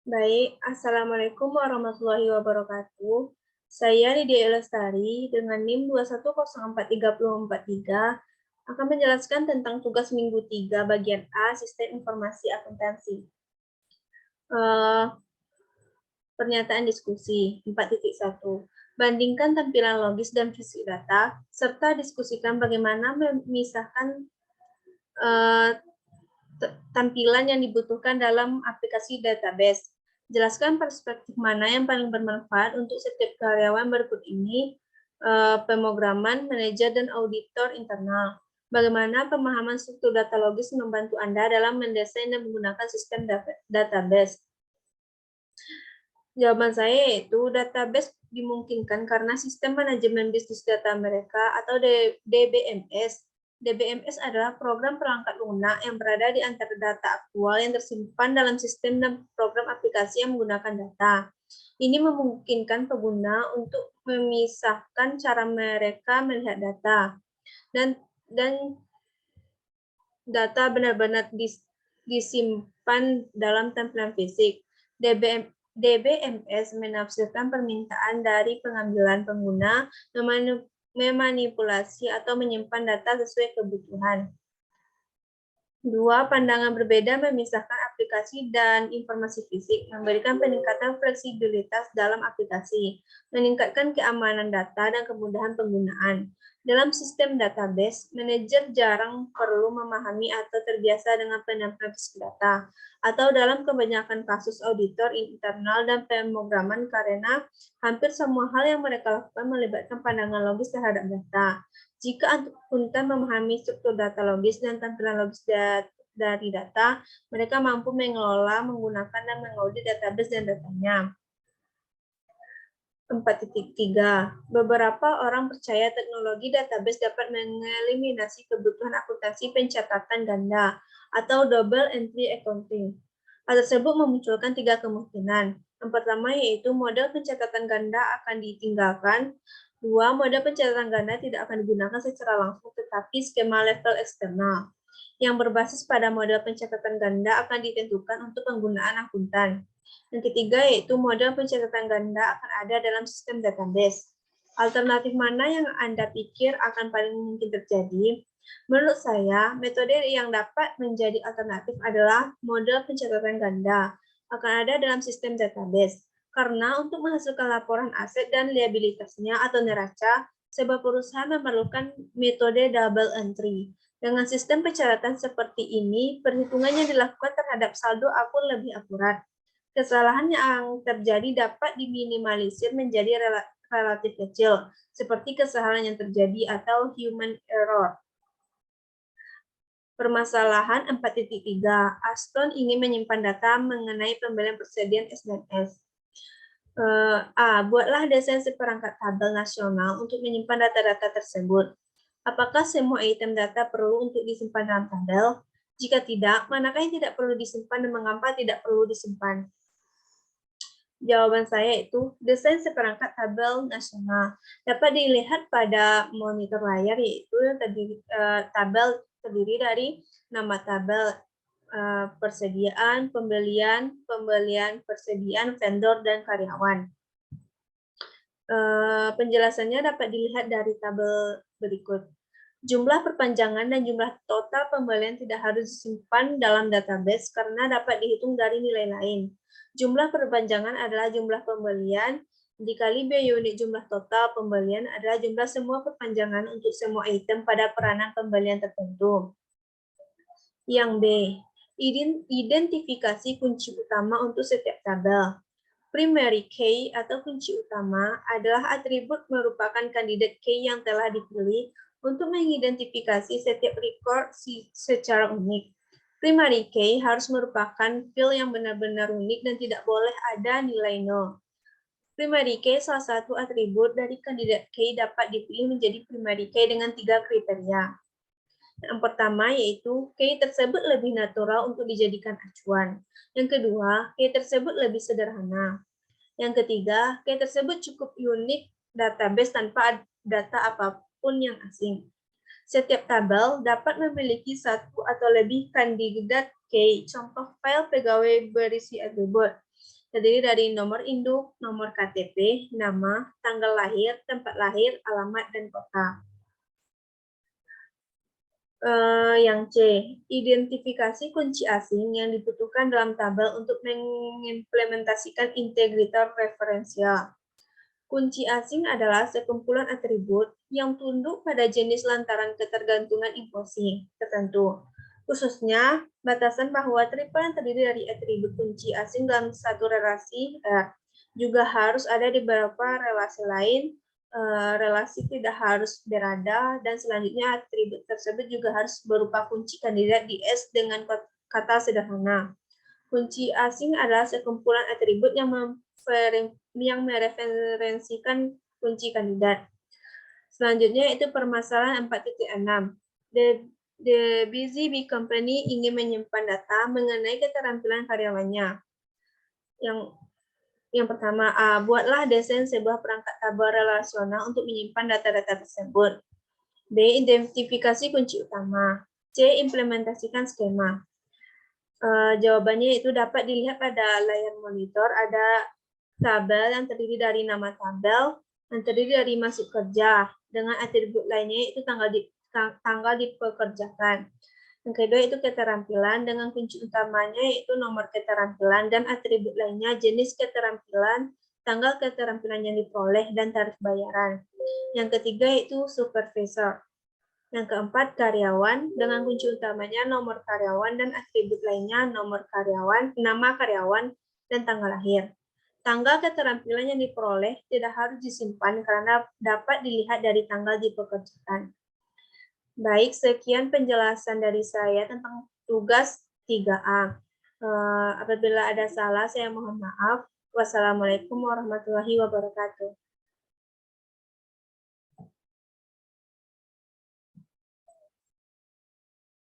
Baik, Assalamualaikum warahmatullahi wabarakatuh. Saya Lydia Elestari dengan NIM 2104343 akan menjelaskan tentang tugas minggu 3 bagian A, Sistem Informasi Akuntansi. Pernyataan diskusi 4.1. Bandingkan tampilan logis dan fisik data, serta diskusikan bagaimana memisahkan tampilan yang dibutuhkan dalam aplikasi database. Jelaskan perspektif mana yang paling bermanfaat untuk setiap karyawan berikut ini, pemrograman, manajer, dan auditor internal. Bagaimana pemahaman struktur data logis membantu Anda dalam mendesain dan menggunakan sistem database? Jawaban saya yaitu database dimungkinkan karena sistem manajemen bisnis data mereka atau DBMS. DBMS adalah program perangkat lunak yang berada di antara data aktual yang tersimpan dalam sistem dan program aplikasi yang menggunakan data. Ini memungkinkan pengguna untuk memisahkan cara mereka melihat data dan data benar-benar disimpan dalam tampilan fisik. DBMS menafsirkan permintaan dari pengambilan pengguna, memanipulasi atau menyimpan data sesuai kebutuhan. Dua, pandangan berbeda memisahkan aplikasi dan informasi fisik, memberikan peningkatan fleksibilitas dalam aplikasi, meningkatkan keamanan data dan kemudahan penggunaan. Dalam sistem database, manajer jarang perlu memahami atau terbiasa dengan penampilan fisik data, atau dalam kebanyakan kasus auditor internal dan pemrograman karena hampir semua hal yang mereka lakukan melibatkan pandangan logis terhadap data. Jika akuntan memahami struktur data logis dan tampilan logis dari data, mereka mampu mengelola, menggunakan, dan mengaudit database dan datanya. 4.3. Beberapa orang percaya teknologi database dapat mengeliminasi kebutuhan akuntansi pencatatan ganda atau double entry accounting. Hal tersebut memunculkan 3 kemungkinan. Yang pertama yaitu model pencatatan ganda akan ditinggalkan. 2. Model pencatatan ganda tidak akan digunakan secara langsung, tetapi skema level eksternal yang berbasis pada model pencatatan ganda akan ditentukan untuk penggunaan akuntan. Yang ketiga yaitu model pencatatan ganda akan ada dalam sistem database. Alternatif mana yang Anda pikir akan paling mungkin terjadi? Menurut saya, metode yang dapat menjadi alternatif adalah model pencatatan ganda akan ada dalam sistem database. Karena untuk menghasilkan laporan aset dan liabilitasnya atau neraca, sebuah perusahaan memerlukan metode double entry. Dengan sistem pencatatan seperti ini, perhitungan yang dilakukan terhadap saldo akun lebih akurat. Kesalahan yang terjadi dapat diminimalisir menjadi relatif kecil, seperti kesalahan yang terjadi atau human error. Permasalahan 4.3. Aston ingin menyimpan data mengenai pembelian persediaan SNS. A. Buatlah desain seperangkat tabel nasional untuk menyimpan data-data tersebut. Apakah semua item data perlu untuk disimpan dalam tabel? Jika tidak, manakah yang tidak perlu disimpan dan mengapa tidak perlu disimpan? Jawaban saya itu desain seperangkat tabel nasional. Dapat dilihat pada monitor layar, yaitu tabel terdiri dari nama tabel, persediaan, pembelian, persediaan, vendor, dan karyawan. Penjelasannya dapat dilihat dari tabel berikut. Jumlah perpanjangan dan jumlah total pembelian tidak harus disimpan dalam database karena dapat dihitung dari nilai lain. Jumlah perpanjangan adalah jumlah pembelian, dikali biaya unit jumlah total pembelian adalah jumlah semua perpanjangan untuk semua item pada peranan pembelian tertentu. Yang B, identifikasi kunci utama untuk setiap tabel. Primary key atau kunci utama adalah atribut merupakan kandidat key yang telah dipilih untuk mengidentifikasi setiap record secara unik. Primary key harus merupakan field yang benar-benar unik dan tidak boleh ada nilai nol. Primary key salah satu atribut dari kandidat key dapat dipilih menjadi primary key dengan 3 kriteria. Yang pertama yaitu key tersebut lebih natural untuk dijadikan acuan. Yang kedua, key tersebut lebih sederhana. Yang ketiga, key tersebut cukup unik database tanpa data apapun yang asing. Setiap tabel dapat memiliki satu atau lebih kandidat key, contoh file pegawai berisi atribut. Terdiri dari nomor induk, nomor KTP, nama, tanggal lahir, tempat lahir, alamat, dan kota. Yang C, identifikasi kunci asing yang dibutuhkan dalam tabel untuk mengimplementasikan integrator referensial. Kunci asing adalah sekumpulan atribut yang tunduk pada jenis lantaran ketergantungan infosi tertentu. Khususnya, batasan bahwa triple yang terdiri dari atribut kunci asing dalam satu relasi juga harus ada di beberapa relasi lain. Relasi tidak harus berada, dan selanjutnya atribut tersebut juga harus berupa kunci kandidat di S dengan kata sederhana. Kunci asing adalah sekumpulan atribut yang mereferensikan kunci kandidat. Selanjutnya itu permasalahan 4.6. The Busy Bee Company ingin menyimpan data mengenai keterampilan karyawannya. Yang pertama, A. Buatlah desain sebuah perangkat tabel relasional untuk menyimpan data-data tersebut. B. Identifikasi kunci utama. C. Implementasikan skema. Jawabannya itu dapat dilihat pada layar monitor. Ada tabel yang terdiri dari nama tabel, yang terdiri dari masuk kerja, dengan atribut lainnya itu tanggal dipekerjakan. Yang kedua itu keterampilan, dengan kunci utamanya yaitu nomor keterampilan, dan atribut lainnya jenis keterampilan, tanggal keterampilan yang diperoleh, dan tarif bayaran. Yang ketiga itu supervisor. Yang keempat, karyawan, dengan kunci utamanya nomor karyawan dan atribut lainnya nomor karyawan, nama karyawan, dan tanggal lahir. Tanggal keterampilan yang diperoleh tidak harus disimpan karena dapat dilihat dari tanggal dipekerjakan. Baik, sekian penjelasan dari saya tentang tugas 3A. Apabila ada salah, saya mohon maaf. Wassalamualaikum warahmatullahi wabarakatuh.